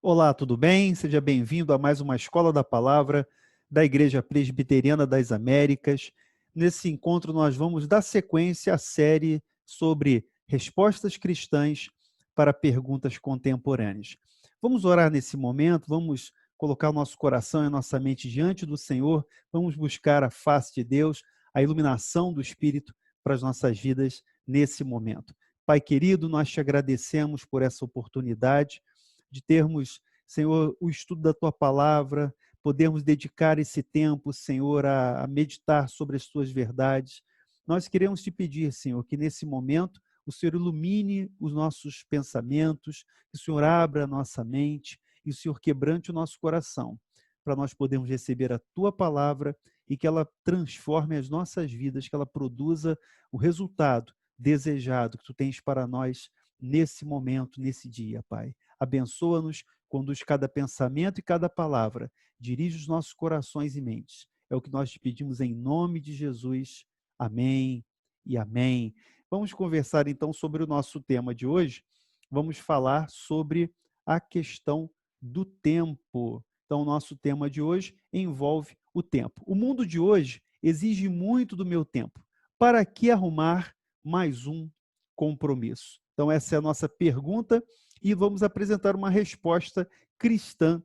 Olá, tudo bem? Seja bem-vindo a mais uma Escola da Palavra da Igreja Presbiteriana das Américas. Nesse encontro, nós vamos dar sequência à série sobre respostas cristãs para perguntas contemporâneas. Vamos orar nesse momento, vamos colocar o nosso coração e a nossa mente diante do Senhor, vamos buscar a face de Deus, a iluminação do Espírito para as nossas vidas nesse momento. Pai querido, nós te agradecemos por essa oportunidade de termos, Senhor, o estudo da Tua Palavra, podermos dedicar esse tempo, Senhor, a meditar sobre as Tuas verdades. Nós queremos te pedir, Senhor, que nesse momento o Senhor ilumine os nossos pensamentos, que o Senhor abra a nossa mente e o Senhor quebrante o nosso coração, para nós podermos receber a Tua Palavra e que ela transforme as nossas vidas, que ela produza o resultado desejado que Tu tens para nós nesse momento, nesse dia, Pai. Abençoa-nos, conduz cada pensamento e cada palavra, dirige os nossos corações e mentes. É o que nós te pedimos em nome de Jesus. Amém e amém. Vamos conversar então sobre o nosso tema de hoje. Vamos falar sobre a questão do tempo. Então, o nosso tema de hoje envolve o tempo. O mundo de hoje exige muito do meu tempo. Para que arrumar mais um compromisso? Então, essa é a nossa pergunta e vamos apresentar uma resposta cristã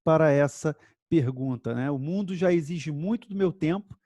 para essa pergunta, né? O mundo já exige muito do meu tempo.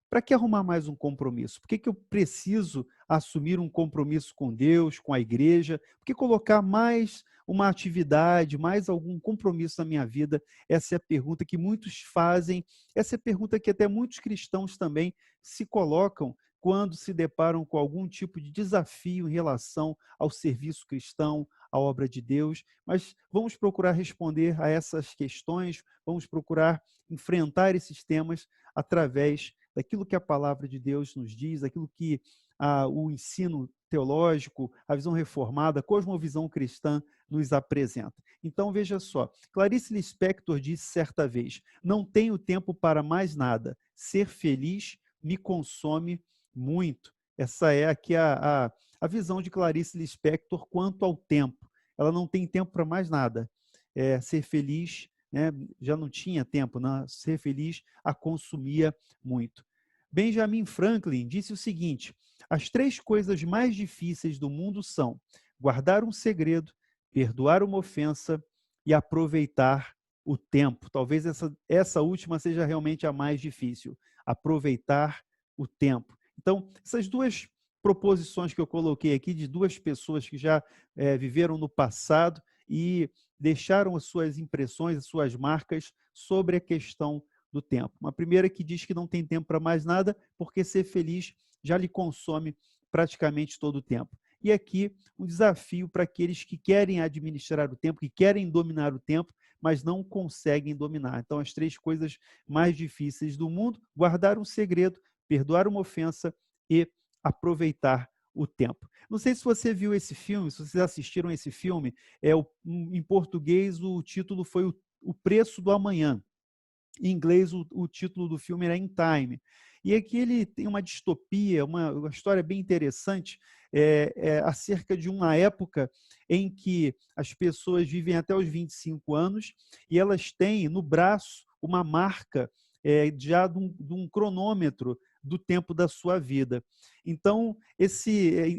Para que arrumar mais um compromisso? Por que eu preciso assumir um compromisso com Deus, com a igreja? Por que colocar mais uma atividade, mais algum compromisso na minha vida? Essa é a pergunta que muitos fazem, essa é a pergunta que até muitos cristãos também se colocam quando se deparam com algum tipo de desafio em relação ao serviço cristão, à obra de Deus. Mas vamos procurar responder a essas questões, vamos procurar enfrentar esses temas através daquilo que a palavra de Deus nos diz, daquilo que o ensino teológico, a visão reformada, a cosmovisão cristã nos apresenta. Então, veja só, Clarice Lispector disse certa vez, não tenho tempo para mais nada, ser feliz me consome muito. Essa é aqui a visão de Clarice Lispector quanto ao tempo. Ela não tem tempo para mais nada. Ser feliz, né, já não tinha tempo, né? Ser feliz a consumia muito. Benjamin Franklin disse o seguinte: as três coisas mais difíceis do mundo são guardar um segredo, perdoar uma ofensa e aproveitar o tempo. Talvez essa última seja realmente a mais difícil, aproveitar o tempo. Então, essas duas proposições que eu coloquei aqui de duas pessoas que já viveram no passado e deixaram as suas impressões, as suas marcas sobre a questão do tempo. Uma primeira que diz que não tem tempo para mais nada, porque ser feliz já lhe consome praticamente todo o tempo. E aqui um desafio para aqueles que querem administrar o tempo, que querem dominar o tempo, mas não conseguem dominar. Então, as três coisas mais difíceis do mundo: guardar um segredo, perdoar uma ofensa e aproveitar o tempo. Não sei se você viu esse filme, se vocês assistiram esse filme, em português o título foi O Preço do Amanhã. Em inglês, o título do filme era In Time. E aqui ele tem uma distopia, uma história bem interessante, acerca de uma época em que as pessoas vivem até os 25 anos e elas têm no braço uma marca já de um cronômetro do tempo da sua vida. Então,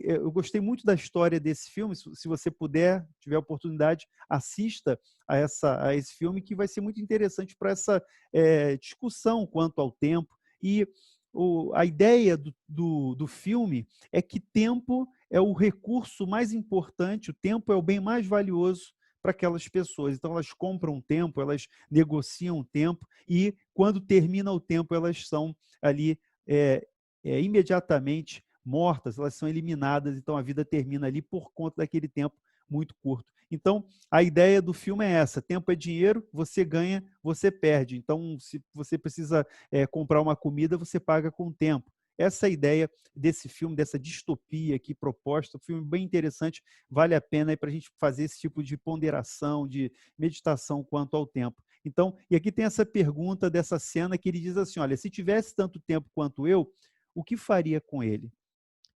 eu gostei muito da história desse filme. Se você puder, tiver oportunidade, assista a esse filme, que vai ser muito interessante para essa discussão quanto ao tempo. E a ideia do filme é que tempo é o recurso mais importante, o tempo é o bem mais valioso para aquelas pessoas. Então, elas compram tempo, elas negociam tempo, e quando termina o tempo, elas são ali imediatamente mortas, elas são eliminadas, então a vida termina ali por conta daquele tempo muito curto. Então, a ideia do filme é essa: tempo é dinheiro, você ganha, você perde. Então, se você precisa comprar uma comida, você paga com tempo. Essa é a ideia desse filme, dessa distopia aqui proposta. Um filme bem interessante, vale a pena para a gente fazer esse tipo de ponderação, de meditação quanto ao tempo. Então, e aqui tem essa pergunta dessa cena que ele diz assim: olha, se tivesse tanto tempo quanto eu, o que faria com ele?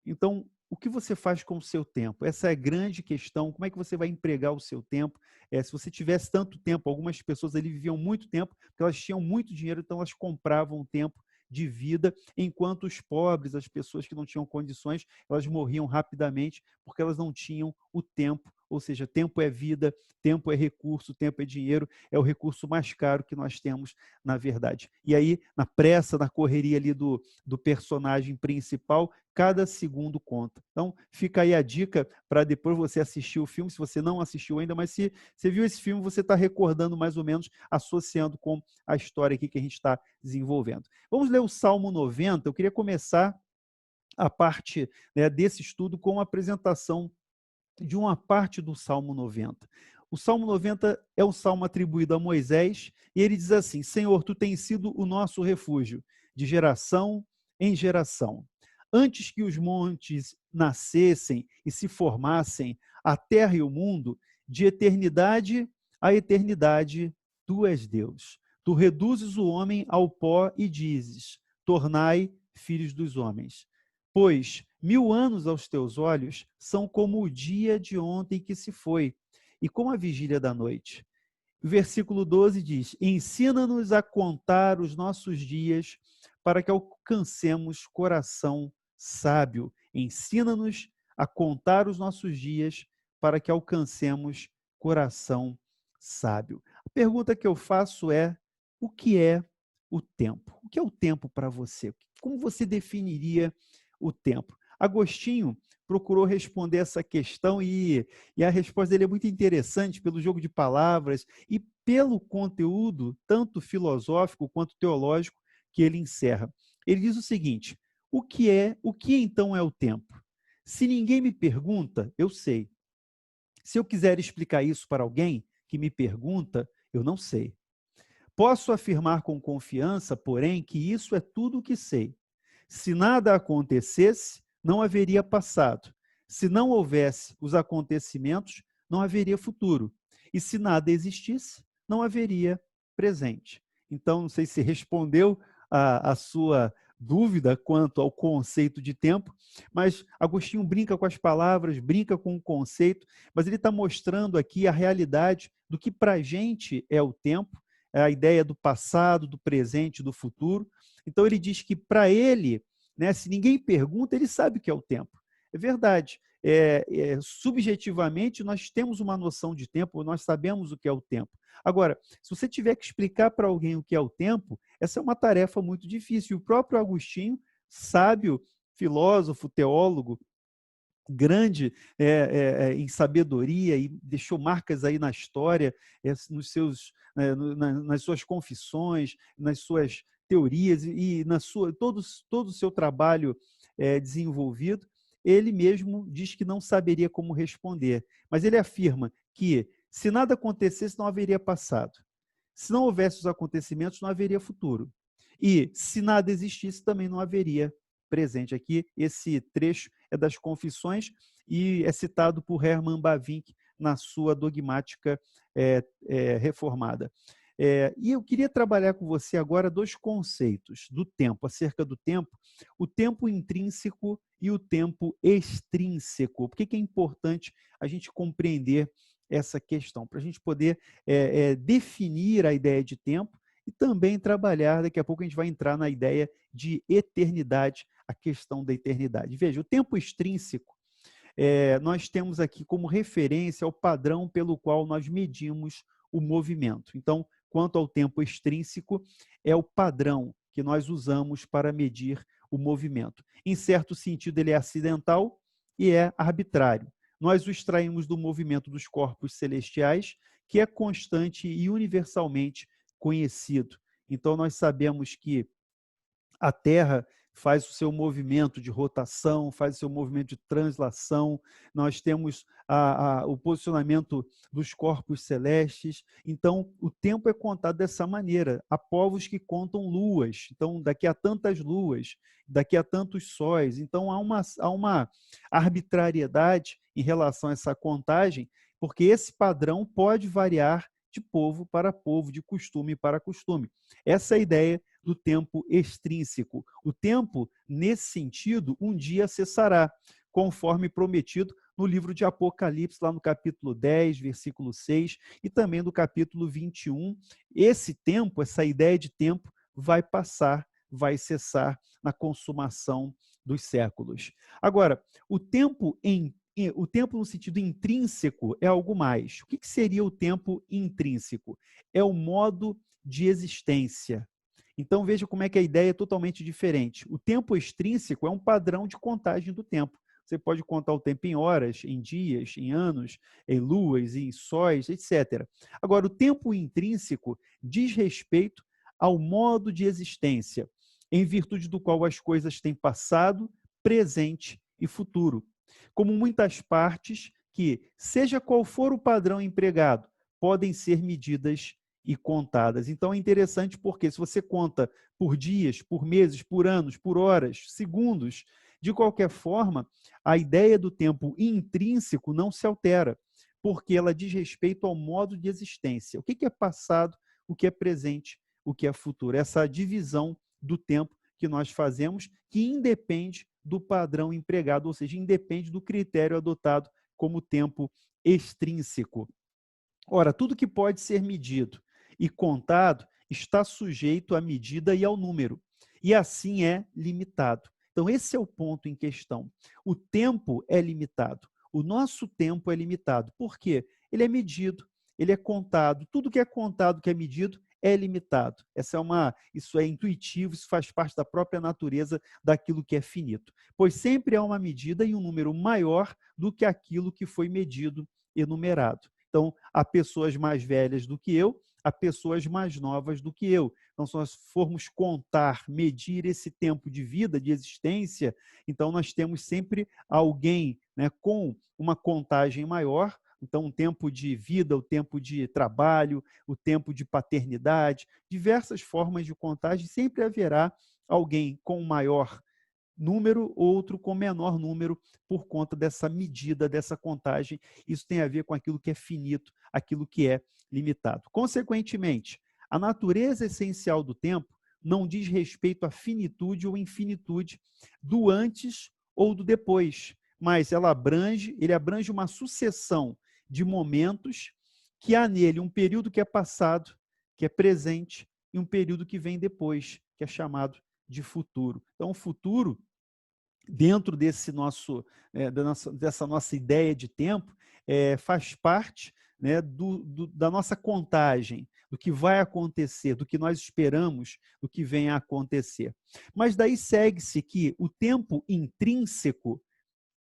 Então, o que você faz com o seu tempo? Essa é a grande questão. Como é que você vai empregar o seu tempo? Se você tivesse tanto tempo, algumas pessoas ali viviam muito tempo, porque elas tinham muito dinheiro, então elas compravam tempo de vida, enquanto os pobres, as pessoas que não tinham condições, elas morriam rapidamente porque elas não tinham o tempo. Ou seja, tempo é vida, tempo é recurso, tempo é dinheiro, é o recurso mais caro que nós temos, na verdade. E aí, na pressa, na correria ali do personagem principal, cada segundo conta. Então, fica aí a dica para depois você assistir o filme, se você não assistiu ainda, mas se você viu esse filme, você está recordando mais ou menos, associando com a história aqui que a gente está desenvolvendo. Vamos ler o Salmo 90. Eu queria começar a parte, né, desse estudo com a apresentação de uma parte do Salmo 90. O Salmo 90 é um salmo atribuído a Moisés, e ele diz assim: Senhor, tu tens sido o nosso refúgio, de geração em geração. Antes que os montes nascessem e se formassem, a terra e o mundo, de eternidade a eternidade, tu és Deus. Tu reduzes o homem ao pó e dizes: tornai filhos dos homens. Pois 1000 anos aos teus olhos são como o dia de ontem que se foi, e como a vigília da noite. O versículo 12 diz: ensina-nos a contar os nossos dias para que alcancemos coração sábio. Ensina-nos a contar os nossos dias para que alcancemos coração sábio. A pergunta que eu faço é: o que é o tempo? O que é o tempo para você? Como você definiria o tempo? Agostinho procurou responder essa questão e a resposta dele é muito interessante pelo jogo de palavras e pelo conteúdo, tanto filosófico quanto teológico, que ele encerra. Ele diz o seguinte: o que então é o tempo? Se ninguém me pergunta, eu sei. Se eu quiser explicar isso para alguém que me pergunta, eu não sei. Posso afirmar com confiança, porém, que isso é tudo o que sei. Se nada acontecesse, não haveria passado. Se não houvesse os acontecimentos, não haveria futuro. E se nada existisse, não haveria presente. Então, não sei se respondeu a sua dúvida quanto ao conceito de tempo, mas Agostinho brinca com as palavras, brinca com o conceito, mas ele está mostrando aqui a realidade do que para a gente é o tempo, é a ideia do passado, do presente, do futuro. Então ele diz que para ele, né, se ninguém pergunta, ele sabe o que é o tempo. É verdade. Subjetivamente, nós temos uma noção de tempo, nós sabemos o que é o tempo. Agora, se você tiver que explicar para alguém o que é o tempo, essa é uma tarefa muito difícil. O próprio Agostinho, sábio, filósofo, teólogo, grande em sabedoria e deixou marcas aí na história, nos seus, nas suas confissões, nas suas teorias e na sua todo o seu trabalho desenvolvido, ele mesmo diz que não saberia como responder, mas ele afirma que se nada acontecesse, não haveria passado. Se não houvesse os acontecimentos, não haveria futuro. E se nada existisse, também não haveria presente. Aqui, esse trecho é das Confissões e é citado por Hermann Bavinck na sua dogmática reformada. E eu queria trabalhar com você agora dois conceitos do tempo, acerca do tempo, o tempo intrínseco e o tempo extrínseco. Por que é importante a gente compreender essa questão? Para a gente poder definir a ideia de tempo e também trabalhar, daqui a pouco a gente vai entrar na ideia de eternidade, a questão da eternidade. Veja, o tempo extrínseco, nós temos aqui como referência o padrão pelo qual nós medimos o movimento. Então, quanto ao tempo extrínseco, é o padrão que nós usamos para medir o movimento. Em certo sentido, ele é acidental e é arbitrário. Nós o extraímos do movimento dos corpos celestiais, que é constante e universalmente conhecido. Então, nós sabemos que a Terra faz o seu movimento de rotação, faz o seu movimento de translação, nós temos o posicionamento dos corpos celestes. Então, o tempo é contado dessa maneira. Há povos que contam luas, então, daqui a tantas luas, daqui a tantos sóis. Então, há uma arbitrariedade em relação a essa contagem, porque esse padrão pode variar de povo para povo, de costume para costume. Essa é a ideia do tempo extrínseco. O tempo, nesse sentido, um dia cessará. conforme prometido no livro de Apocalipse, lá no capítulo 10, versículo 6, e também no capítulo 21. Esse tempo, essa ideia de tempo, vai passar, vai cessar na consumação dos séculos. Agora, o tempo no sentido intrínseco é algo mais. O que seria o tempo intrínseco? É o modo de existência. Então, veja como é que a ideia é totalmente diferente. O tempo extrínseco é um padrão de contagem do tempo. Você pode contar o tempo em horas, em dias, em anos, em luas, em sóis, etc. Agora, o tempo intrínseco diz respeito ao modo de existência, em virtude do qual as coisas têm passado, presente e futuro. Como muitas partes que, seja qual for o padrão empregado, podem ser medidas e contadas. Então é interessante porque se você conta por dias, por meses, por anos, por horas, segundos, de qualquer forma, a ideia do tempo intrínseco não se altera, porque ela diz respeito ao modo de existência. O que é passado, o que é presente, o que é futuro. Essa divisão do tempo que nós fazemos, que independe do padrão empregado, ou seja, independe do critério adotado como tempo extrínseco. Ora, tudo que pode ser medido e contado está sujeito à medida e ao número, e assim é limitado. Então, esse é o ponto em questão. O tempo é limitado, o nosso tempo é limitado. Por quê? Ele é medido, ele é contado. Tudo que é contado, que é medido, é limitado. Isso é intuitivo, isso faz parte da própria natureza daquilo que é finito. Pois sempre há uma medida e um número maior do que aquilo que foi medido e numerado. Então, há pessoas mais velhas do que eu, há pessoas mais novas do que eu. Então, se nós formos contar, medir esse tempo de vida, de existência, então nós temos sempre alguém, né, com uma contagem maior. Então, o tempo de vida, o tempo de trabalho, o tempo de paternidade, diversas formas de contagem, sempre haverá alguém com maior número, outro com menor número, por conta dessa medida, dessa contagem. Isso tem a ver com aquilo que é finito, aquilo que é limitado. Consequentemente, a natureza essencial do tempo não diz respeito à finitude ou infinitude do antes ou do depois, mas ele abrange uma sucessão de momentos que há nele um período que é passado, que é presente, e um período que vem depois, que é chamado de futuro. Então, o futuro, dentro dessa nossa ideia de tempo, faz parte, né, da nossa contagem, do que vai acontecer, do que nós esperamos, do que vem a acontecer. Mas daí segue-se que o tempo intrínseco,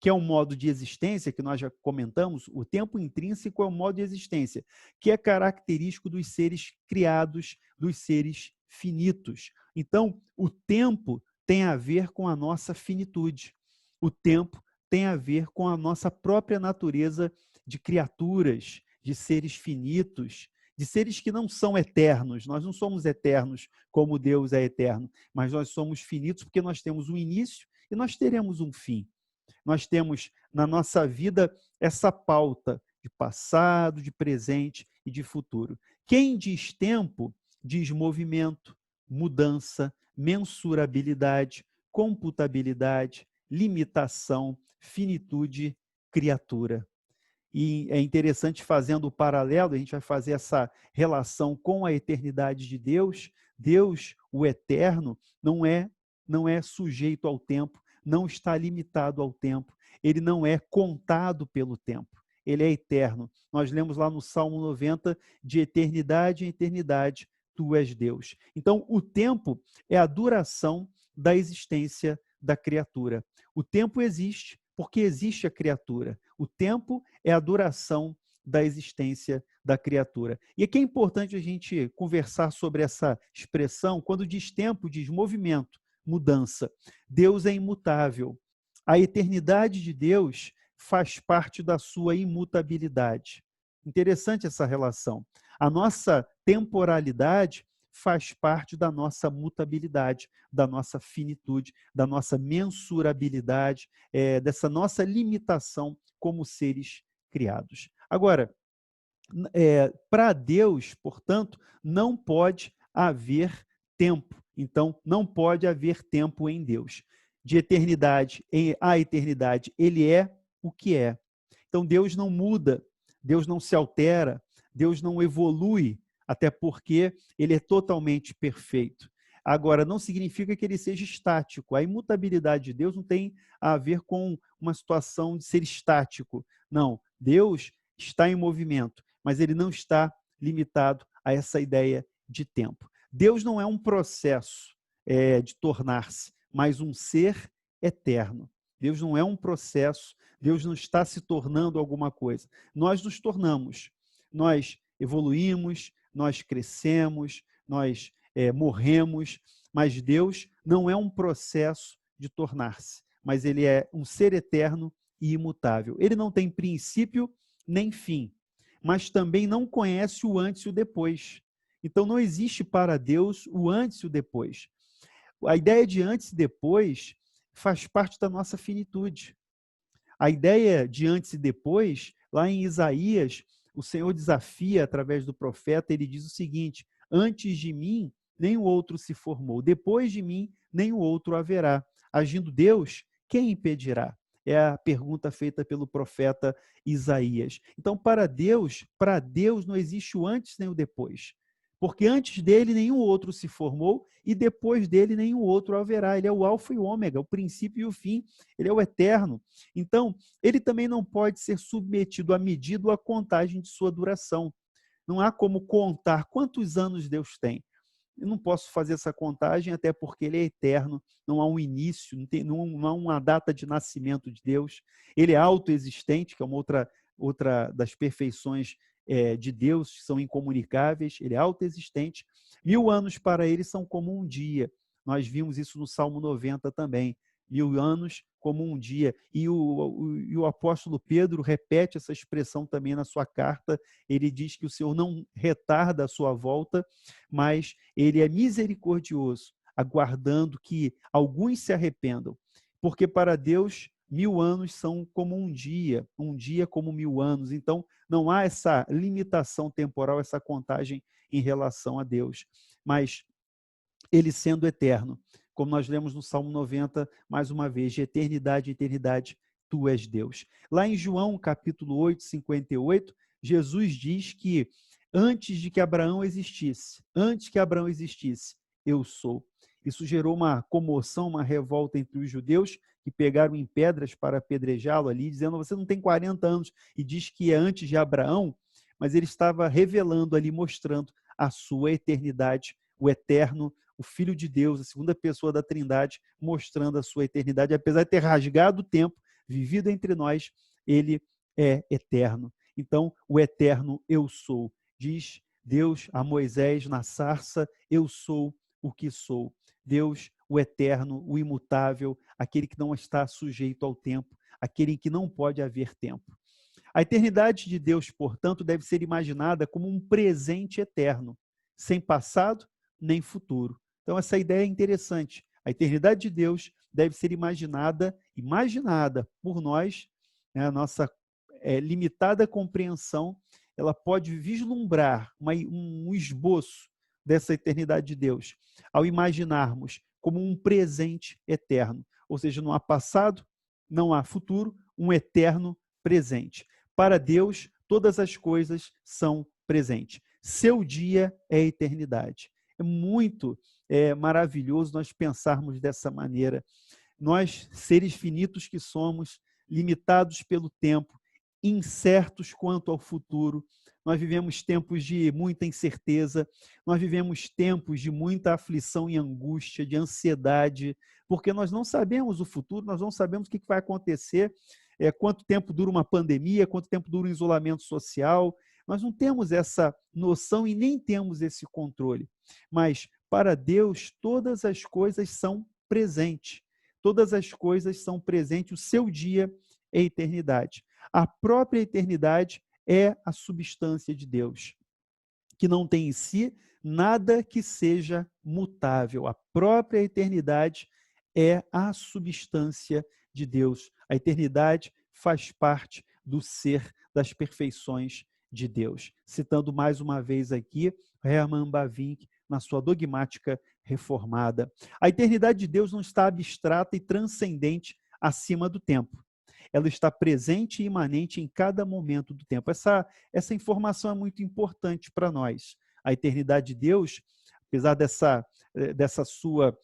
que é um modo de existência, que nós já comentamos, o tempo intrínseco é um modo de existência, que é característico dos seres criados, dos seres finitos. Então, o tempo tem a ver com a nossa finitude. O tempo tem a ver com a nossa própria natureza de criaturas, de seres finitos, de seres que não são eternos. Nós não somos eternos como Deus é eterno, mas nós somos finitos porque nós temos um início e nós teremos um fim. Nós temos na nossa vida essa pauta de passado, de presente e de futuro. Quem diz tempo, diz movimento, mudança, mensurabilidade, computabilidade, limitação, finitude, criatura. E é interessante, fazendo o paralelo, a gente vai fazer essa relação com a eternidade de Deus. Deus, o eterno, não é sujeito ao tempo, não está limitado ao tempo, ele não é contado pelo tempo, ele é eterno. Nós lemos lá no Salmo 90, de eternidade em eternidade, tu és Deus. Então, o tempo é a duração da existência da criatura. O tempo existe porque existe a criatura. O tempo é a duração da existência da criatura. E aqui é importante a gente conversar sobre essa expressão. Quando diz tempo, diz movimento, mudança. Deus é imutável. A eternidade de Deus faz parte da sua imutabilidade. Interessante essa relação. A nossa temporalidade faz parte da nossa mutabilidade, da nossa finitude, da nossa mensurabilidade, dessa nossa limitação como seres criados. Agora, para Deus, portanto, não pode haver tempo. Então, não pode haver tempo em Deus. de eternidade a eternidade, ele é o que é. Então Deus não muda, Deus não se altera, Deus não evolui, até porque ele é totalmente perfeito. Agora, não significa que ele seja estático. A imutabilidade de Deus não tem a ver com uma situação de ser estático. Não, Deus está em movimento, mas ele não está limitado a essa ideia de tempo. Deus não é um processo de tornar-se, mas um ser eterno. Deus não é um processo, Deus não está se tornando alguma coisa. Nós nos tornamos, nós evoluímos, nós crescemos, nós morremos, mas Deus não é um processo de tornar-se, mas ele é um ser eterno e imutável. Ele não tem princípio nem fim, mas também não conhece o antes e o depois. Então não existe para Deus o antes e o depois. A ideia de antes e depois faz parte da nossa finitude. A ideia de antes e depois, lá em Isaías, o Senhor desafia através do profeta, ele diz o seguinte: antes de mim, nem o outro se formou, depois de mim, nem o outro haverá. Agindo Deus, quem impedirá? É a pergunta feita pelo profeta Isaías. Então, para Deus não existe o antes nem o depois. Porque antes dele nenhum outro se formou e depois dele nenhum outro haverá. Ele é o alfa e o ômega, o princípio e o fim. Ele é o eterno. Então, ele também não pode ser submetido à medida ou à contagem de sua duração. Não há como contar quantos anos Deus tem. Eu não posso fazer essa contagem, até porque ele é eterno, não há um início, não há uma data de nascimento de Deus. Ele é autoexistente, que é uma outra das perfeições de Deus, que são incomunicáveis. Ele é autoexistente. 1000 anos para ele são como um dia. Nós vimos isso no Salmo 90 também. 1000 anos como um dia. E o apóstolo Pedro repete essa expressão também na sua carta. Ele diz que o Senhor não retarda a sua volta, mas ele é misericordioso, aguardando que alguns se arrependam. Porque para Deus, 1000 anos são como um dia como 1000 anos. Então, não há essa limitação temporal, essa contagem em relação a Deus. Mas ele sendo eterno, como nós lemos no Salmo 90, mais uma vez, de eternidade em eternidade, tu és Deus. Lá em João, capítulo 8, 58, Jesus diz que antes que Abraão existisse, eu sou. Isso gerou uma comoção, uma revolta entre os judeus, que pegaram em pedras para apedrejá-lo ali, dizendo: você não tem 40 anos, e diz que é antes de Abraão, mas ele estava revelando ali, mostrando a sua eternidade, o eterno, o Filho de Deus, a segunda pessoa da Trindade, mostrando a sua eternidade. Apesar de ter rasgado o tempo, vivido entre nós, ele é eterno. Então, o eterno eu sou. Diz Deus a Moisés na sarça: eu sou o que sou. Deus, o eterno, o imutável, aquele que não está sujeito ao tempo, aquele em que não pode haver tempo. A eternidade de Deus, portanto, deve ser imaginada como um presente eterno, sem passado nem futuro. Então, essa ideia é interessante. A eternidade de Deus deve ser imaginada por nós, né, a nossa limitada compreensão, ela pode vislumbrar um esboço dessa eternidade de Deus, ao imaginarmos como um presente eterno. Ou seja, não há passado, não há futuro, um eterno presente. Para Deus, todas as coisas são presentes. Seu dia é a eternidade. É muito maravilhoso nós pensarmos dessa maneira. Nós, seres finitos que somos, limitados pelo tempo, incertos quanto ao futuro, nós vivemos tempos de muita incerteza, nós vivemos tempos de muita aflição e angústia, de ansiedade, porque nós não sabemos o futuro, nós não sabemos o que vai acontecer, quanto tempo dura uma pandemia, quanto tempo dura um isolamento social. Nós não temos essa noção e nem temos esse controle. Mas, para Deus, todas as coisas são presentes. Todas as coisas são presentes, o seu dia é a eternidade. A própria eternidade é a substância de Deus, que não tem em si nada que seja mutável. A própria eternidade é a substância de Deus. A eternidade faz parte do ser, das perfeições de Deus. Citando mais uma vez aqui Hermann Bavinck, na sua dogmática reformada. A eternidade de Deus não está abstrata e transcendente acima do tempo. Ela está presente e imanente em cada momento do tempo. Essa informação é muito importante para nós. A eternidade de Deus, apesar dessa sua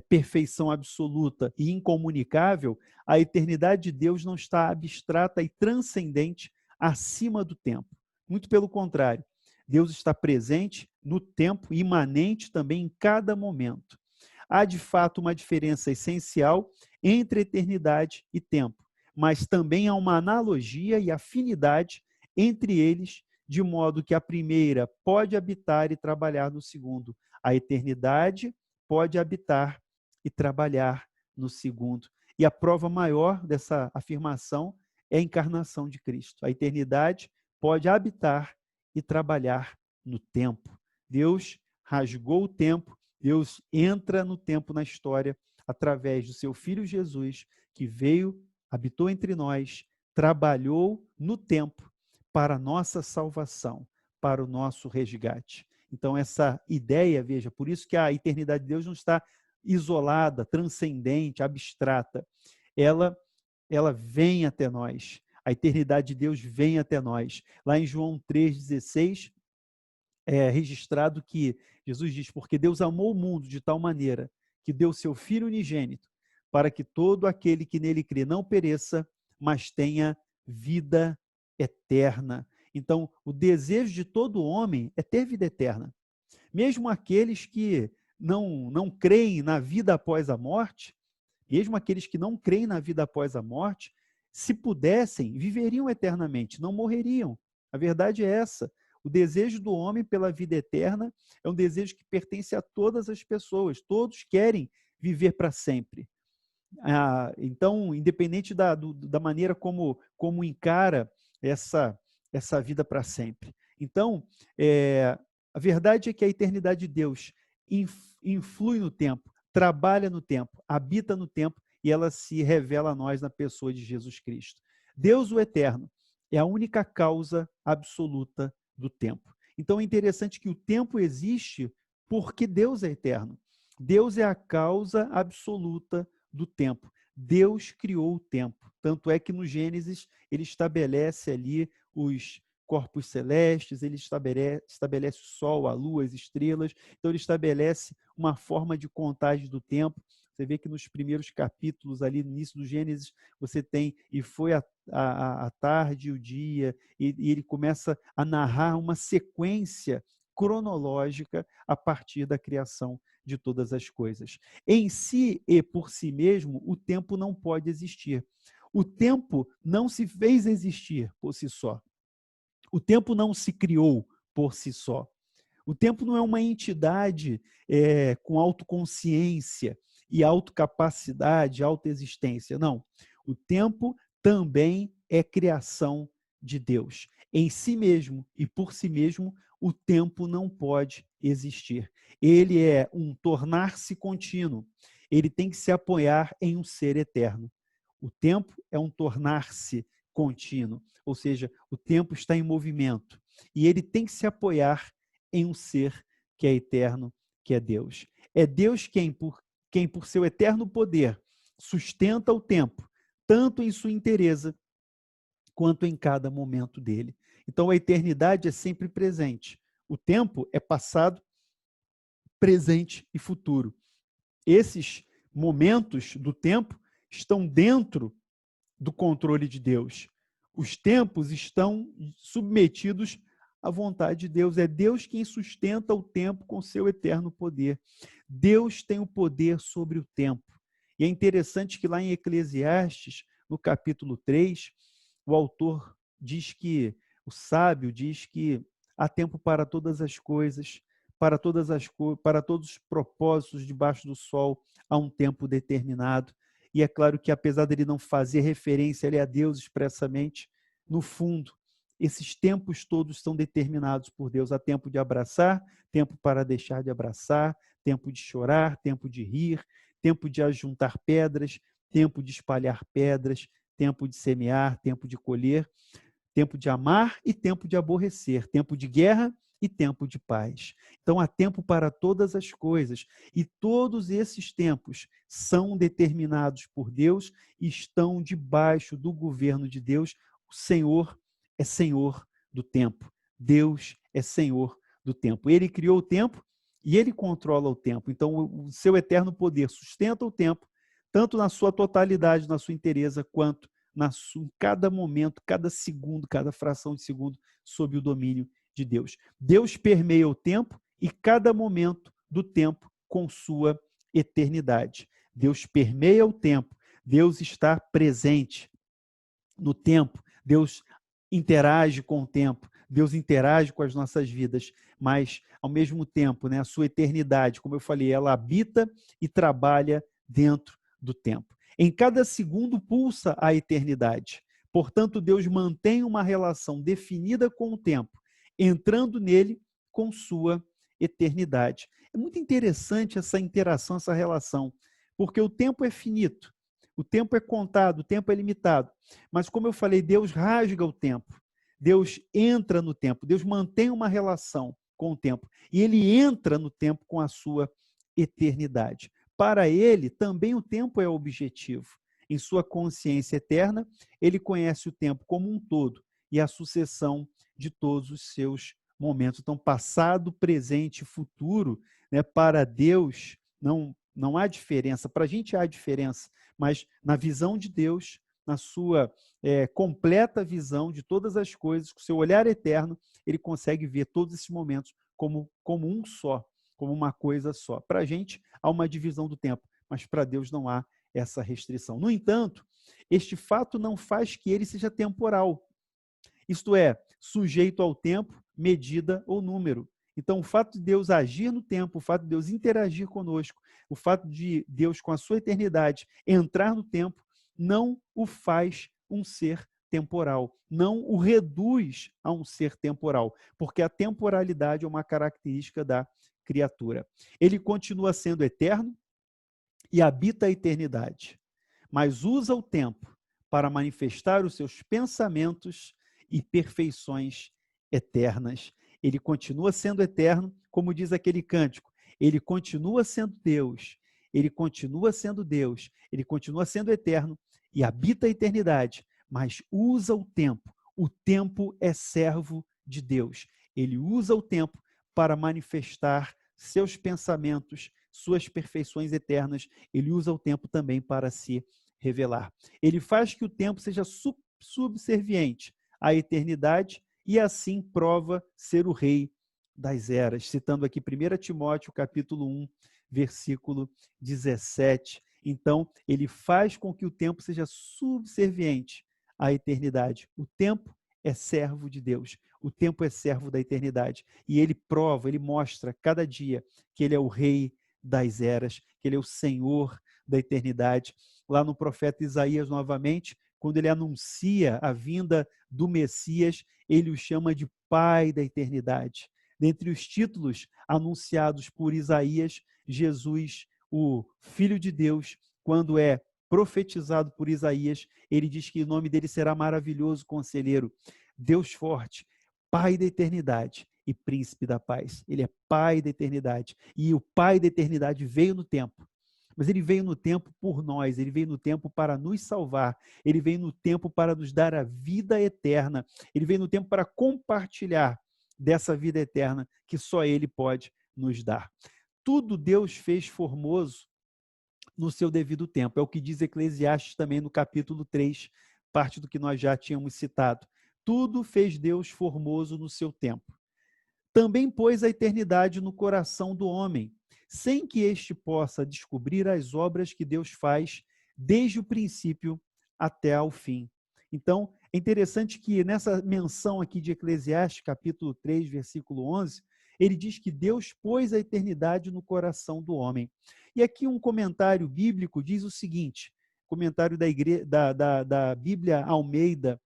perfeição absoluta e incomunicável, a eternidade de Deus não está abstrata e transcendente acima do tempo. Muito pelo contrário, Deus está presente no tempo, imanente também em cada momento. Há, de fato, uma diferença essencial entre eternidade e tempo, mas também há uma analogia e afinidade entre eles, de modo que a primeira pode habitar e trabalhar no segundo. A eternidade pode habitar e trabalhar no segundo. E a prova maior dessa afirmação é a encarnação de Cristo. A eternidade pode habitar e trabalhar no tempo. Deus rasgou o tempo, Deus entra no tempo na história através do seu Filho Jesus, que veio, habitou entre nós, trabalhou no tempo para a nossa salvação, para o nosso resgate. Então, essa ideia, veja, por isso que a eternidade de Deus não está isolada, transcendente, abstrata. Ela vem até nós. A eternidade de Deus vem até nós. Lá em João 3,16, é registrado que Jesus diz, porque Deus amou o mundo de tal maneira que deu seu Filho unigênito, para que todo aquele que nele crê não pereça, mas tenha vida eterna. Então, o desejo de todo homem é ter vida eterna. Mesmo aqueles que não creem na vida após a morte, mesmo aqueles que não creem na vida após a morte, se pudessem, viveriam eternamente, não morreriam. A verdade é essa. O desejo do homem pela vida eterna é um desejo que pertence a todas as pessoas. Todos querem viver para sempre. Então, independente da maneira como encara essa vida para sempre. Então, a verdade é que a eternidade de Deus influi no tempo, trabalha no tempo, habita no tempo e ela se revela a nós na pessoa de Jesus Cristo. Deus, o eterno, é a única causa absoluta do tempo. Então é interessante que o tempo existe porque Deus é eterno. Deus é a causa absoluta do tempo. Deus criou o tempo. Tanto é que no Gênesis ele estabelece ali os corpos celestes, ele estabelece o sol, a lua, as estrelas. Então ele estabelece uma forma de contagem do tempo. Você vê que nos primeiros capítulos, ali no início do Gênesis, você tem, e foi a tarde e o dia, e ele começa a narrar uma sequência cronológica a partir da criação de todas as coisas. Em si e por si mesmo, o tempo não pode existir. O tempo não se fez existir por si só. O tempo não se criou por si só. O tempo não é uma entidade com autoconsciência e autocapacidade, autoexistência. Não. O tempo também é criação de Deus. Em si mesmo e por si mesmo, o tempo não pode existir. Ele é um tornar-se contínuo. Ele tem que se apoiar em um ser eterno. O tempo é um tornar-se contínuo, ou seja, o tempo está em movimento e ele tem que se apoiar em um ser que é eterno, que é Deus. É Deus quem por seu eterno poder, sustenta o tempo, tanto em sua inteireza, quanto em cada momento dele. Então, a eternidade é sempre presente. O tempo é passado, presente e futuro. Esses momentos do tempo estão dentro do controle de Deus. Os tempos estão submetidos à vontade de Deus. É Deus quem sustenta o tempo com seu eterno poder. Deus tem o poder sobre o tempo. E é interessante que lá em Eclesiastes, no capítulo 3, o autor diz que, o sábio diz que há tempo para todas as coisas, para todos os propósitos debaixo do sol, há um tempo determinado. E é claro que, apesar dele não fazer referência ali a Deus expressamente, no fundo, esses tempos todos são determinados por Deus. Há tempo de abraçar, tempo para deixar de abraçar, tempo de chorar, tempo de rir, tempo de ajuntar pedras, tempo de espalhar pedras, tempo de semear, tempo de colher, tempo de amar e tempo de aborrecer, tempo de guerra e tempo de paz. Então há tempo para todas as coisas, e todos esses tempos são determinados por Deus e estão debaixo do governo de Deus. O Senhor é Senhor do tempo. Deus é Senhor do tempo. Ele criou o tempo e ele controla o tempo. Então o seu eterno poder sustenta o tempo, tanto na sua totalidade, na sua inteireza, quanto em cada momento, cada segundo, cada fração de segundo, sob o domínio de Deus. Deus permeia o tempo e cada momento do tempo com sua eternidade. Deus permeia o tempo, Deus está presente no tempo, Deus interage com o tempo, Deus interage com as nossas vidas, mas, ao mesmo tempo, né, a sua eternidade, como eu falei, ela habita e trabalha dentro do tempo. Em cada segundo pulsa a eternidade. Portanto, Deus mantém uma relação definida com o tempo, entrando nele com sua eternidade. É muito interessante essa interação, essa relação, porque o tempo é finito, o tempo é contado, o tempo é limitado. Mas, como eu falei, Deus rasga o tempo, Deus entra no tempo, Deus mantém uma relação com o tempo, e ele entra no tempo com a sua eternidade. Para ele, também o tempo é objetivo. Em sua consciência eterna, ele conhece o tempo como um todo e a sucessão de todos os seus momentos. Então, passado, presente e futuro, né, para Deus não há diferença. Para a gente há diferença, mas na visão de Deus, na sua completa visão de todas as coisas, com seu olhar eterno, ele consegue ver todos esses momentos como um só, como uma coisa só. Para a gente, há uma divisão do tempo, mas para Deus não há essa restrição. No entanto, este fato não faz que ele seja temporal, isto é, sujeito ao tempo, medida ou número. Então, o fato de Deus agir no tempo, o fato de Deus interagir conosco, o fato de Deus, com a sua eternidade, entrar no tempo, não o faz um ser temporal, não o reduz a um ser temporal, porque a temporalidade é uma característica da criatura. Ele continua sendo eterno e habita a eternidade, mas usa o tempo para manifestar os seus pensamentos e perfeições eternas. Ele continua sendo eterno, como diz aquele cântico, ele continua sendo Deus, ele continua sendo Deus, ele continua sendo eterno e habita a eternidade, mas usa o tempo. O tempo é servo de Deus. Ele usa o tempo para manifestar seus pensamentos, suas perfeições eternas. Ele usa o tempo também para se revelar. Ele faz que o tempo seja subserviente à eternidade e assim prova ser o rei das eras. Citando aqui 1 Timóteo, capítulo 1, versículo 17. Então, ele faz com que o tempo seja subserviente à eternidade. O tempo é servo de Deus. O tempo é servo da eternidade. E ele prova, ele mostra cada dia que ele é o rei das eras, que ele é o Senhor da eternidade. Lá no profeta Isaías, novamente, quando ele anuncia a vinda do Messias, ele o chama de Pai da eternidade. Dentre os títulos anunciados por Isaías, Jesus, o Filho de Deus, quando é profetizado por Isaías, ele diz que o nome dele será Maravilhoso Conselheiro, Deus Forte, Pai da eternidade e Príncipe da paz. Ele é Pai da eternidade. E o Pai da eternidade veio no tempo. Mas ele veio no tempo por nós, ele veio no tempo para nos salvar, ele veio no tempo para nos dar a vida eterna, ele veio no tempo para compartilhar dessa vida eterna que só ele pode nos dar. Tudo Deus fez formoso no seu devido tempo. É o que diz Eclesiastes também no capítulo 3, parte do que nós já tínhamos citado. Tudo fez Deus formoso no seu tempo. Também pôs a eternidade no coração do homem, sem que este possa descobrir as obras que Deus faz desde o princípio até ao fim. Então, é interessante que nessa menção aqui de Eclesiastes, capítulo 3, versículo 11, ele diz que Deus pôs a eternidade no coração do homem. E aqui um comentário bíblico diz o seguinte, comentário da Bíblia Almeida,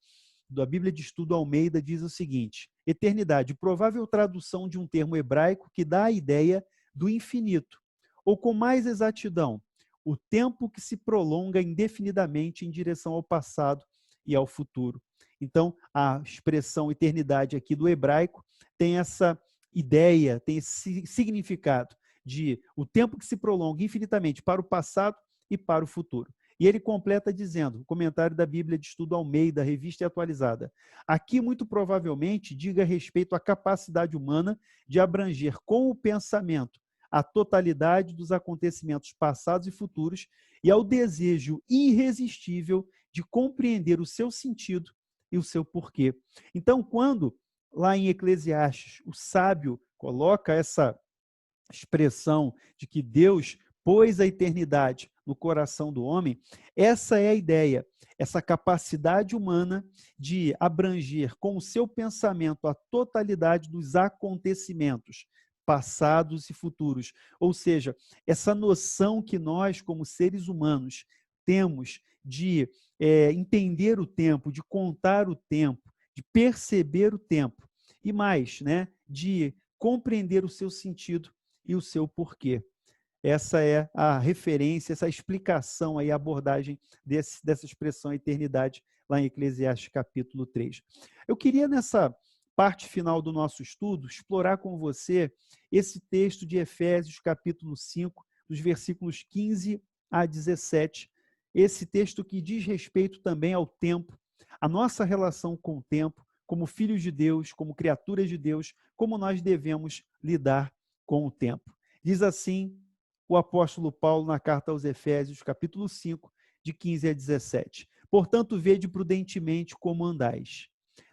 da Bíblia de Estudo Almeida, diz o seguinte: eternidade, provável tradução de um termo hebraico que dá a ideia do infinito, ou com mais exatidão, o tempo que se prolonga indefinidamente em direção ao passado e ao futuro. Então, a expressão eternidade aqui do hebraico tem essa ideia, tem esse significado de o tempo que se prolonga infinitamente para o passado e para o futuro. E ele completa dizendo, o comentário da Bíblia de Estudo Almeida, revista e atualizada, aqui muito provavelmente diga respeito à capacidade humana de abranger com o pensamento a totalidade dos acontecimentos passados e futuros e ao desejo irresistível de compreender o seu sentido e o seu porquê. Então, quando lá em Eclesiastes o sábio coloca essa expressão de que Deus pôs a eternidade no coração do homem, essa é a ideia, essa capacidade humana de abranger com o seu pensamento a totalidade dos acontecimentos passados e futuros. Ou seja, essa noção que nós, como seres humanos, temos de entender o tempo, de contar o tempo, de perceber o tempo, e mais, né, de compreender o seu sentido e o seu porquê. Essa é a referência, essa explicação aí, a abordagem dessa expressão eternidade lá em Eclesiastes capítulo 3. Eu queria, nessa parte final do nosso estudo, explorar com você esse texto de Efésios capítulo 5, dos versículos 15 a 17, esse texto que diz respeito também ao tempo, a nossa relação com o tempo, como filhos de Deus, como criaturas de Deus, como nós devemos lidar com o tempo. Diz assim o apóstolo Paulo na carta aos Efésios, capítulo 5, de 15 a 17. Portanto, vede prudentemente como andais,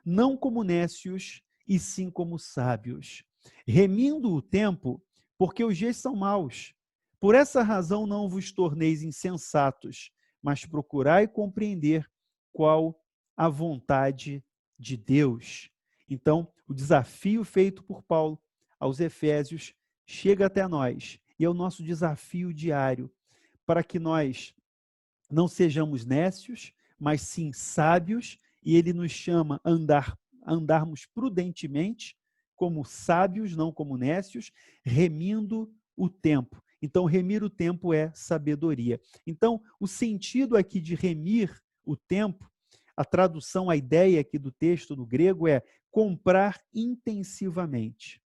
não como nécios, e sim como sábios, remindo o tempo, porque os dias são maus. Por essa razão não vos torneis insensatos, mas procurai compreender qual a vontade de Deus. Então, o desafio feito por Paulo aos Efésios chega até nós, e é o nosso desafio diário, para que nós não sejamos nécios, mas sim sábios, e ele nos chama a andarmos prudentemente, como sábios, não como nécios, remindo o tempo. Então, remir o tempo é sabedoria. Então, o sentido aqui de remir o tempo, a tradução, a ideia aqui do texto no grego é comprar intensivamente.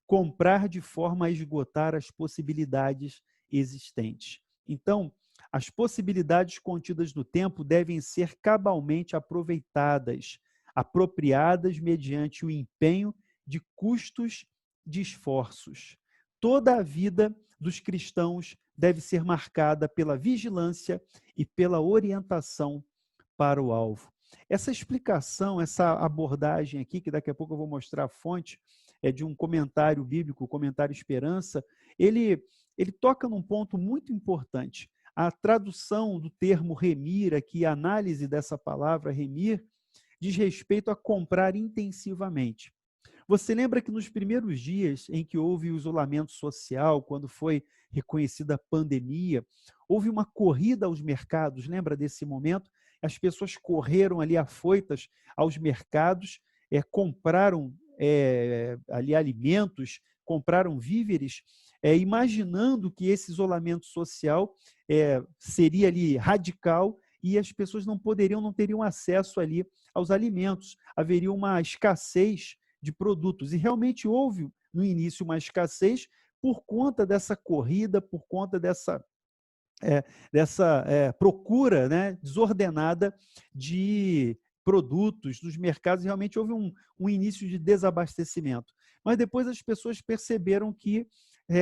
Comprar de forma a esgotar as possibilidades existentes. Então, as possibilidades contidas no tempo devem ser cabalmente aproveitadas, apropriadas mediante o empenho de custos de esforços. Toda a vida dos cristãos deve ser marcada pela vigilância e pela orientação para o alvo. Essa explicação, essa abordagem aqui, que daqui a pouco eu vou mostrar a fonte, é de um comentário bíblico, o comentário Esperança, ele toca num ponto muito importante. A tradução do termo remir aqui, a análise dessa palavra remir, diz respeito a comprar intensivamente. Você lembra que nos primeiros dias em que houve o isolamento social, quando foi reconhecida a pandemia, houve uma corrida aos mercados, lembra desse momento? As pessoas correram ali afoitas aos mercados, compraram ali alimentos, compraram víveres, imaginando que esse isolamento social seria ali radical e as pessoas não teriam acesso ali aos alimentos. Haveria uma escassez de produtos. E realmente houve, no início, uma escassez por conta dessa corrida, por conta dessa procura, né, desordenada de produtos nos mercados. Realmente houve um início de desabastecimento. Mas depois as pessoas perceberam que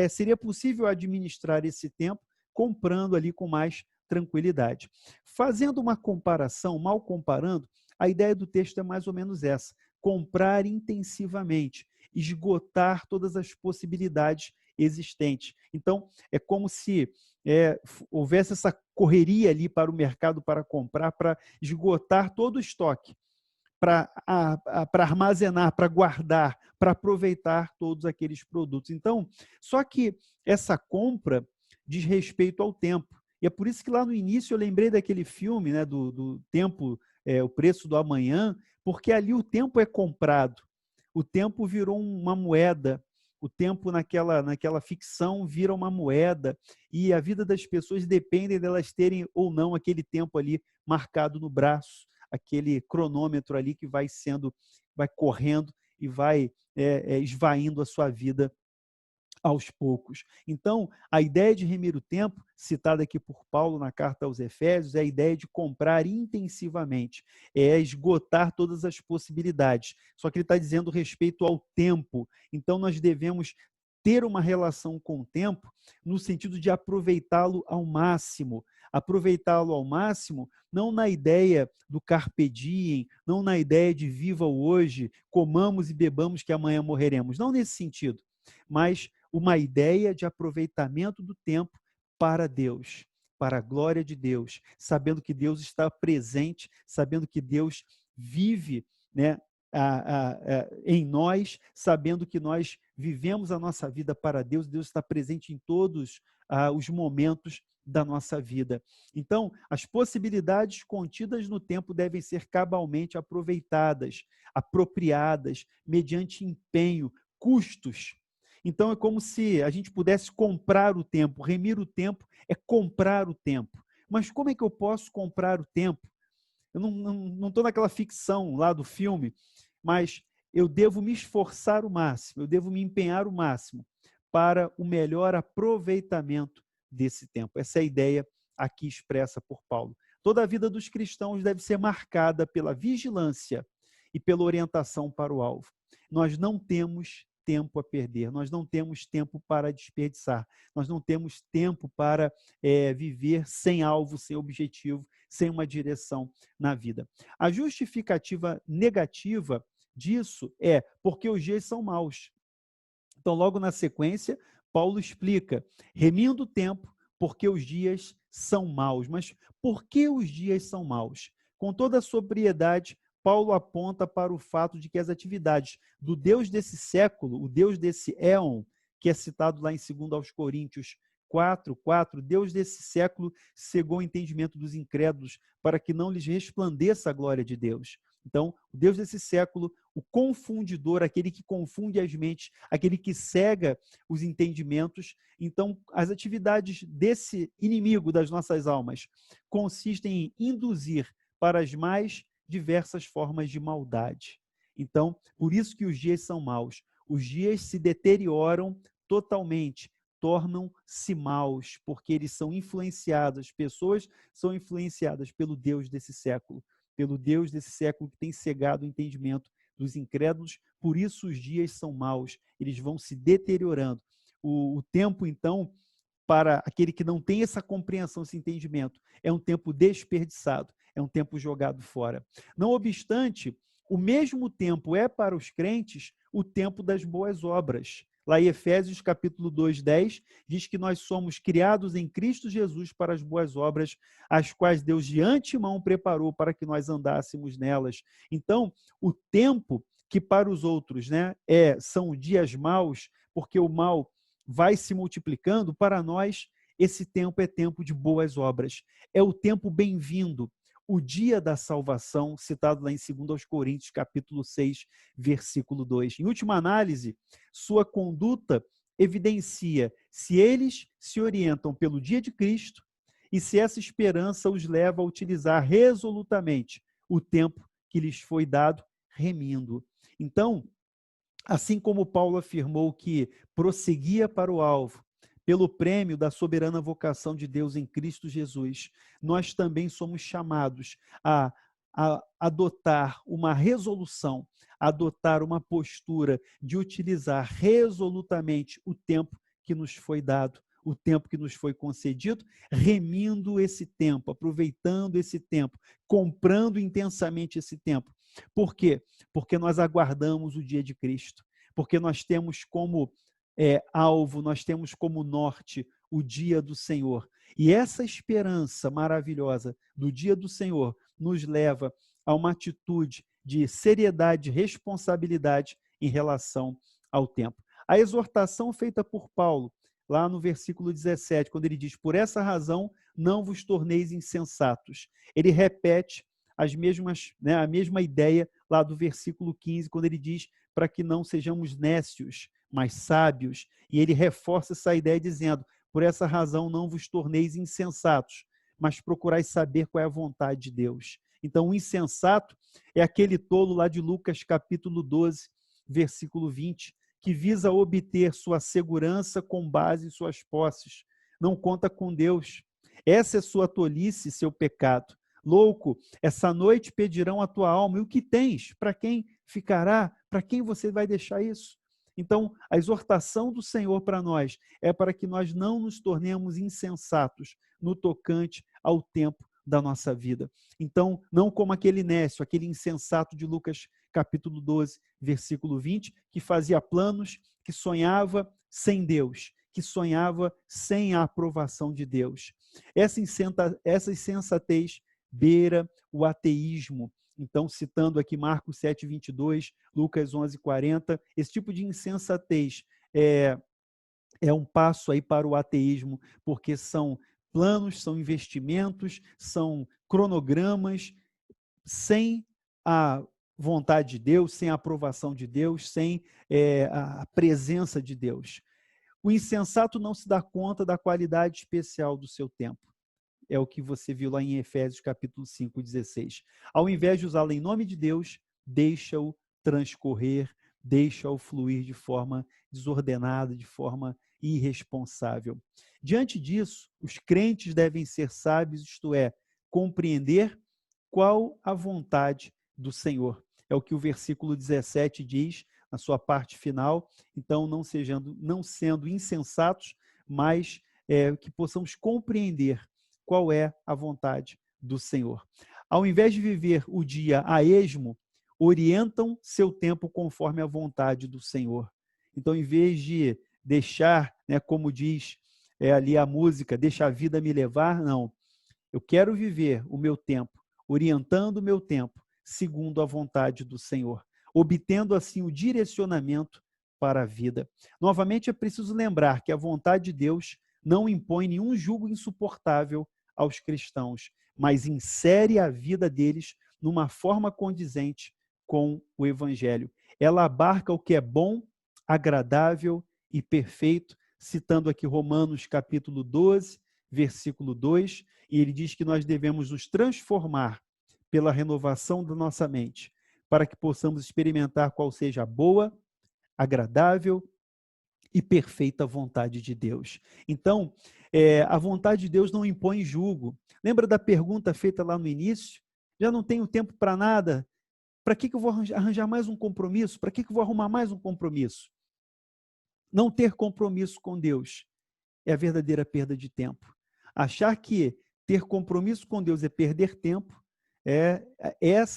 seria possível administrar esse tempo comprando ali com mais tranquilidade. Fazendo uma comparação, mal comparando, a ideia do texto é mais ou menos essa: comprar intensivamente, esgotar todas as possibilidades existentes. Então, é como se houvesse essa correria ali para o mercado para comprar, para esgotar todo o estoque, para armazenar, para guardar, para aproveitar todos aqueles produtos. Então, só que essa compra diz respeito ao tempo. E é por isso que lá no início eu lembrei daquele filme, né, do tempo, O Preço do Amanhã, porque ali o tempo é comprado. O tempo virou uma moeda. O tempo naquela ficção vira uma moeda e a vida das pessoas depende delas terem ou não aquele tempo ali marcado no braço, aquele cronômetro ali que vai correndo e vai esvaindo a sua vida aos poucos. Então, a ideia de remir o tempo, citada aqui por Paulo na carta aos Efésios, é a ideia de comprar intensivamente, é esgotar todas as possibilidades. Só que ele está dizendo respeito ao tempo. Então, nós devemos ter uma relação com o tempo no sentido de aproveitá-lo ao máximo. Aproveitá-lo ao máximo, não na ideia do carpe diem, não na ideia de viva o hoje, comamos e bebamos que amanhã morreremos. Não nesse sentido, mas uma ideia de aproveitamento do tempo para Deus, para a glória de Deus, sabendo que Deus está presente, sabendo que Deus vive, né, em nós, sabendo que nós vivemos a nossa vida para Deus, Deus está presente em todos os momentos da nossa vida. Então, as possibilidades contidas no tempo devem ser cabalmente aproveitadas, apropriadas, mediante empenho, custos. Então, é como se a gente pudesse comprar o tempo. Remir o tempo é comprar o tempo. Mas como é que eu posso comprar o tempo? Eu não estou naquela ficção lá do filme, mas eu devo me esforçar o máximo, eu devo me empenhar o máximo para o melhor aproveitamento desse tempo. Essa é a ideia aqui expressa por Paulo. Toda a vida dos cristãos deve ser marcada pela vigilância e pela orientação para o alvo. Nós não temos tempo a perder, nós não temos tempo para desperdiçar, nós não temos tempo para viver sem alvo, sem objetivo, sem uma direção na vida. A justificativa negativa disso é porque os dias são maus. Então, logo na sequência, Paulo explica, remindo o tempo, porque os dias são maus. Mas por que os dias são maus? Com toda a sobriedade, Paulo aponta para o fato de que as atividades do Deus desse século, o Deus desse éon, que é citado lá em 2 Coríntios 4:4, Deus desse século cegou o entendimento dos incrédulos para que não lhes resplandeça a glória de Deus. Então, o Deus desse século, o confundidor, aquele que confunde as mentes, aquele que cega os entendimentos. Então, as atividades desse inimigo das nossas almas consistem em induzir para as mais diversas formas de maldade. Então, por isso que os dias são maus. Os dias se deterioram totalmente, tornam-se maus, porque eles são influenciados, as pessoas são influenciadas pelo Deus desse século, pelo Deus desse século que tem cegado o entendimento dos incrédulos, por isso os dias são maus, eles vão se deteriorando. O tempo, então, para aquele que não tem essa compreensão, esse entendimento, é um tempo desperdiçado, é um tempo jogado fora. Não obstante, o mesmo tempo é para os crentes o tempo das boas obras. Lá em Efésios capítulo 2:10, diz que nós somos criados em Cristo Jesus para as boas obras, as quais Deus de antemão preparou para que nós andássemos nelas. Então, o tempo que para os outros, né, são dias maus, porque o mal vai se multiplicando, para nós esse tempo é tempo de boas obras. É o tempo bem-vindo, o dia da salvação, citado lá em 2 Coríntios, capítulo 6, versículo 2. Em última análise, sua conduta evidencia se eles se orientam pelo dia de Cristo e se essa esperança os leva a utilizar resolutamente o tempo que lhes foi dado, remindo. Então, assim como Paulo afirmou que prosseguia para o alvo, pelo prêmio da soberana vocação de Deus em Cristo Jesus, nós também somos chamados a adotar uma resolução, adotar uma postura de utilizar resolutamente o tempo que nos foi dado, o tempo que nos foi concedido, remindo esse tempo, aproveitando esse tempo, comprando intensamente esse tempo. Por quê? Porque nós aguardamos o dia de Cristo, porque nós temos como alvo, nós temos como norte o dia do Senhor. E essa esperança maravilhosa do dia do Senhor nos leva a uma atitude de seriedade, responsabilidade em relação ao tempo. A exortação feita por Paulo, lá no versículo 17, quando ele diz, por essa razão não vos torneis insensatos. Ele repete a mesma ideia lá do versículo 15, quando ele diz para que não sejamos nécios, mas sábios, e ele reforça essa ideia dizendo, por essa razão não vos torneis insensatos, mas procurais saber qual é a vontade de Deus. Então, o insensato é aquele tolo lá de Lucas capítulo 12, versículo 20, que visa obter sua segurança com base em suas posses. Não conta com Deus. Essa é sua tolice, seu pecado. Louco, essa noite pedirão a tua alma. E o que tens? Para quem ficará? Para quem você vai deixar isso? Então, a exortação do Senhor para nós é para que nós não nos tornemos insensatos no tocante ao tempo da nossa vida. Então, não como aquele nécio, aquele insensato de Lucas capítulo 12, versículo 20, que fazia planos, que sonhava sem Deus, que sonhava sem a aprovação de Deus. Essa insensatez beira o ateísmo. Então, citando aqui Marcos 7, 22, Lucas 11, 40, esse tipo de insensatez é um passo aí para o ateísmo, porque são planos, são investimentos, são cronogramas sem a vontade de Deus, sem a aprovação de Deus, sem a presença de Deus. O insensato não se dá conta da qualidade especial do seu tempo. É o que você viu lá em Efésios capítulo 5, 16. Ao invés de usá-lo em nome de Deus, deixa-o transcorrer, deixa-o fluir de forma desordenada, de forma irresponsável. Diante disso, os crentes devem ser sábios, isto é, compreender qual a vontade do Senhor. É o que o versículo 17 diz na sua parte final. Então, não sendo insensatos, mas que possamos compreender qual é a vontade do Senhor. Ao invés de viver o dia a esmo, orientam seu tempo conforme a vontade do Senhor. Então, em vez de deixar, como diz ali a música, deixa a vida me levar, não. Eu quero viver o meu tempo, orientando o meu tempo, segundo a vontade do Senhor, obtendo assim o direcionamento para a vida. Novamente, é preciso lembrar que a vontade de Deus não impõe nenhum jugo insuportável aos cristãos, mas insere a vida deles numa forma condizente com o Evangelho. Ela abarca o que é bom, agradável e perfeito, citando aqui Romanos capítulo 12, versículo 2, e ele diz que nós devemos nos transformar pela renovação da nossa mente, para que possamos experimentar qual seja a boa, agradável e perfeita vontade de Deus. Então, a vontade de Deus não impõe jugo. Lembra da pergunta feita lá no início? Já não tenho tempo para nada. Para que eu vou arranjar mais um compromisso? Para que eu vou arrumar mais um compromisso? Não ter compromisso com Deus é a verdadeira perda de tempo. Achar que ter compromisso com Deus é perder tempo,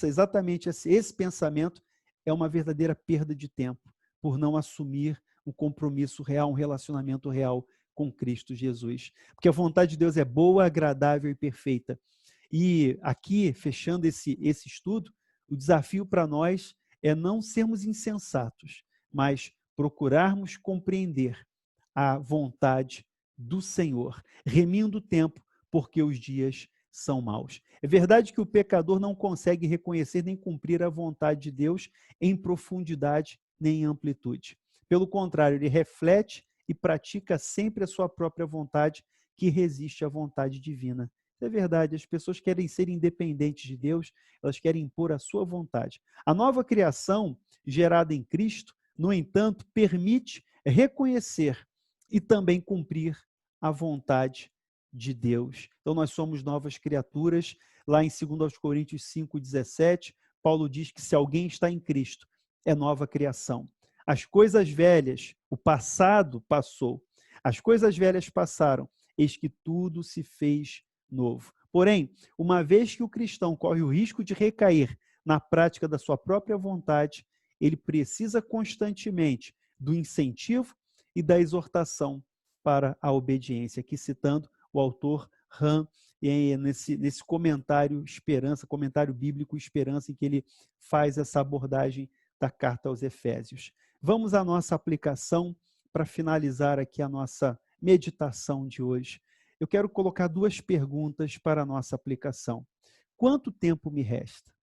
exatamente esse pensamento é uma verdadeira perda de tempo, por não assumir um compromisso real, um relacionamento real com Cristo Jesus. Porque a vontade de Deus é boa, agradável e perfeita. E aqui, fechando esse estudo, o desafio para nós é não sermos insensatos, mas procurarmos compreender a vontade do Senhor, remindo o tempo, porque os dias são maus. É verdade que o pecador não consegue reconhecer nem cumprir a vontade de Deus em profundidade nem em amplitude. Pelo contrário, ele reflete e pratica sempre a sua própria vontade, que resiste à vontade divina. É verdade, as pessoas querem ser independentes de Deus, elas querem impor a sua vontade. A nova criação, gerada em Cristo, no entanto, permite reconhecer e também cumprir a vontade de Deus. Então, nós somos novas criaturas. Lá em 2 Coríntios 5,17, Paulo diz que se alguém está em Cristo, é nova criação. As coisas velhas, o passado passou. As coisas velhas passaram, eis que tudo se fez novo. Porém, uma vez que o cristão corre o risco de recair na prática da sua própria vontade, ele precisa constantemente do incentivo e da exortação para a obediência. Aqui citando o autor Han, nesse comentário Esperança, comentário bíblico Esperança, em que ele faz essa abordagem da carta aos Efésios. Vamos à nossa aplicação para finalizar aqui a nossa meditação de hoje. Eu quero colocar duas perguntas para a nossa aplicação. Quanto tempo me resta?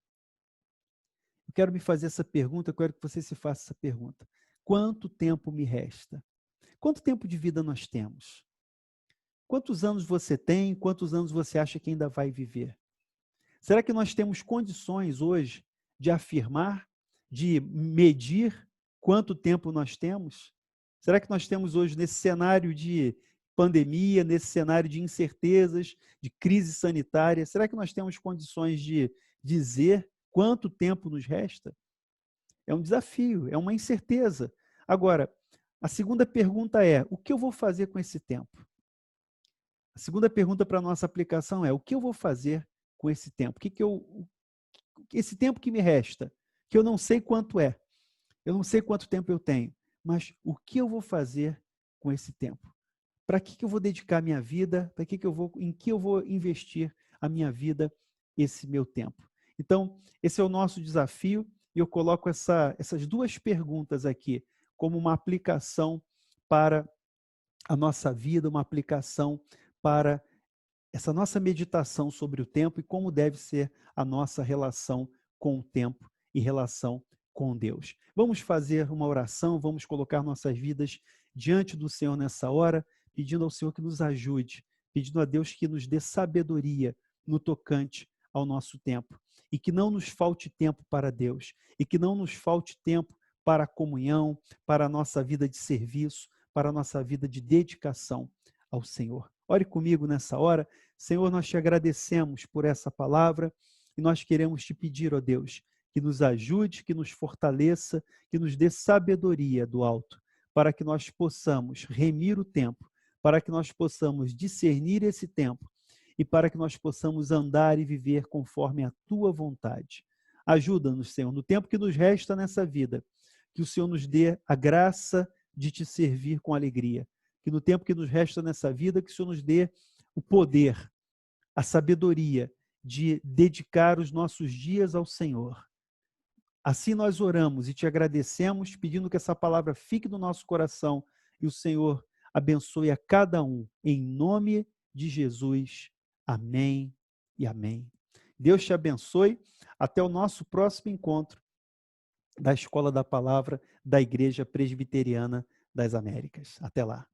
Eu quero me fazer essa pergunta, eu quero que você se faça essa pergunta. Quanto tempo me resta? Quanto tempo de vida nós temos? Quantos anos você tem? Quantos anos você acha que ainda vai viver? Será que nós temos condições hoje de afirmar, de medir quanto tempo nós temos? Será que nós temos hoje, nesse cenário de pandemia, nesse cenário de incertezas, de crise sanitária, será que nós temos condições de dizer quanto tempo nos resta? É um desafio, é uma incerteza. Agora, a segunda pergunta é: o que eu vou fazer com esse tempo? A segunda pergunta para a nossa aplicação é: o que eu vou fazer com esse tempo? Esse tempo que me resta, que eu não sei quanto é, eu não sei quanto tempo eu tenho, mas o que eu vou fazer com esse tempo? Para que eu vou dedicar a minha vida? Em que eu vou investir a minha vida, esse meu tempo? Então, esse é o nosso desafio e eu coloco essas duas perguntas aqui como uma aplicação para a nossa vida, uma aplicação para essa nossa meditação sobre o tempo e como deve ser a nossa relação com o tempo e relação com Deus. Vamos fazer uma oração, vamos colocar nossas vidas diante do Senhor nessa hora, pedindo ao Senhor que nos ajude, pedindo a Deus que nos dê sabedoria no tocante ao nosso tempo e que não nos falte tempo para Deus e que não nos falte tempo para a comunhão, para a nossa vida de serviço, para a nossa vida de dedicação ao Senhor. Ore comigo nessa hora. Senhor, nós te agradecemos por essa palavra e nós queremos te pedir, ó Deus, que nos ajude, que nos fortaleça, que nos dê sabedoria do alto, para que nós possamos remir o tempo, para que nós possamos discernir esse tempo e para que nós possamos andar e viver conforme a tua vontade. Ajuda-nos, Senhor, no tempo que nos resta nessa vida, que o Senhor nos dê a graça de te servir com alegria, que no tempo que nos resta nessa vida, que o Senhor nos dê o poder, a sabedoria de dedicar os nossos dias ao Senhor. Assim nós oramos e te agradecemos, pedindo que essa palavra fique no nosso coração e o Senhor abençoe a cada um, em nome de Jesus. Amém e amém. Deus te abençoe. Até o nosso próximo encontro da Escola da Palavra da Igreja Presbiteriana das Américas. Até lá.